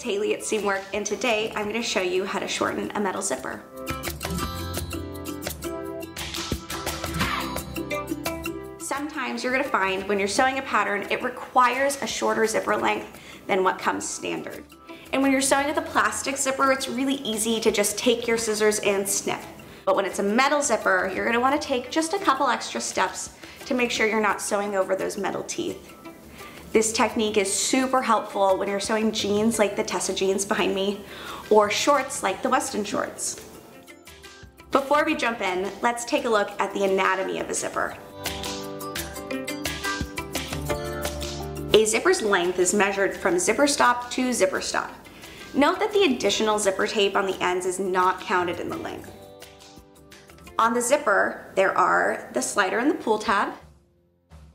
Haley at Seamwork, and today I'm going to show you how to shorten a metal zipper. Sometimes you're going to find when you're sewing a pattern, it requires a shorter zipper length than what comes standard. And when you're sewing with a plastic zipper, it's really easy to just take your scissors and snip. But when it's a metal zipper, you're going to want to take just a couple extra steps to make sure you're not sewing over those metal teeth. This technique is super helpful when you're sewing jeans like the Tessa jeans behind me, or shorts like the Weston shorts. Before we jump in, let's take a look at the anatomy of a zipper. A zipper's length is measured from zipper stop to zipper stop. Note that the additional zipper tape on the ends is not counted in the length. On the zipper, there are the slider and the pull tab,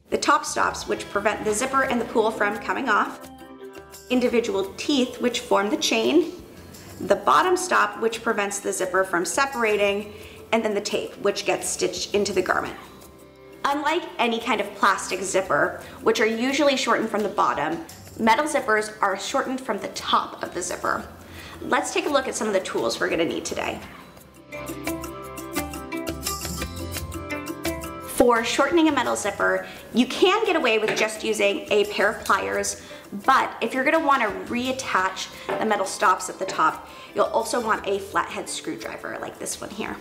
the top stops, which prevent the zipper and the pull from coming off, individual teeth, which form the chain, the bottom stop, which prevents the zipper from separating, and then the tape, which gets stitched into the garment. Unlike any kind of plastic zipper, which are usually shortened from the bottom, metal zippers are shortened from the top of the zipper. Let's take a look at some of the tools we're going to need today. For shortening a metal zipper, you can get away with just using a pair of pliers, but if you're going to want to reattach the metal stops at the top, you'll also want a flathead screwdriver like this one here.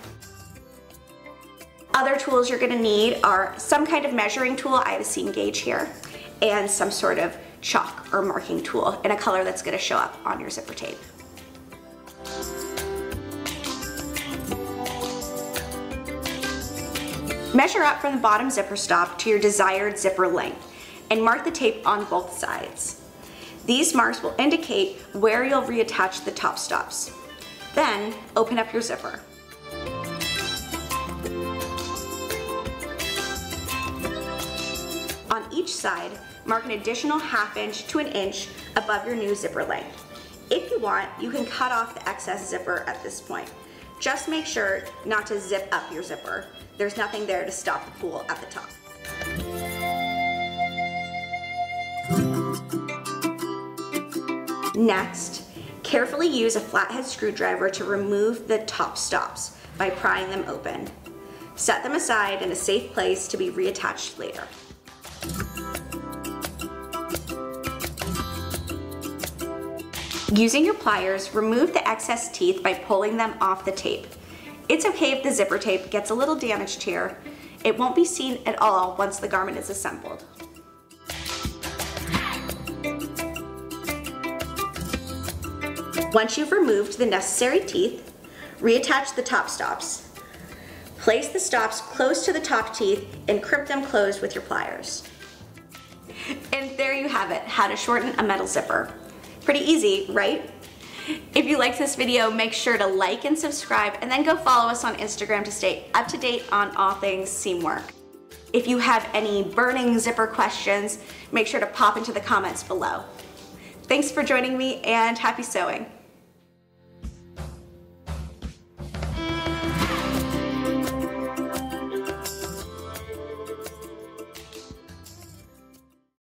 Other tools you're going to need are some kind of measuring tool, I have a seam gauge here, and some sort of chalk or marking tool in a color that's going to show up on your zipper tape. Measure up from the bottom zipper stop to your desired zipper length and mark the tape on both sides. These marks will indicate where you'll reattach the top stops. Then open up your zipper. On each side, mark an additional ½ inch to an inch above your new zipper length. If you want, you can cut off the excess zipper at this point. Just make sure not to zip up your zipper. There's nothing there to stop the pull at the top. Next, carefully use a flathead screwdriver to remove the top stops by prying them open. Set them aside in a safe place to be reattached later. Using your pliers, remove the excess teeth by pulling them off the tape. It's okay if the zipper tape gets a little damaged here. It won't be seen at all once the garment is assembled. Once you've removed the necessary teeth, reattach the top stops. Place the stops close to the top teeth and crimp them closed with your pliers. And there you have it, how to shorten a metal zipper. Pretty easy, right? If you liked this video, make sure to like and subscribe, and then go follow us on Instagram to stay up to date on all things Seamwork. If you have any burning zipper questions, make sure to pop into the comments below. Thanks for joining me, and happy sewing.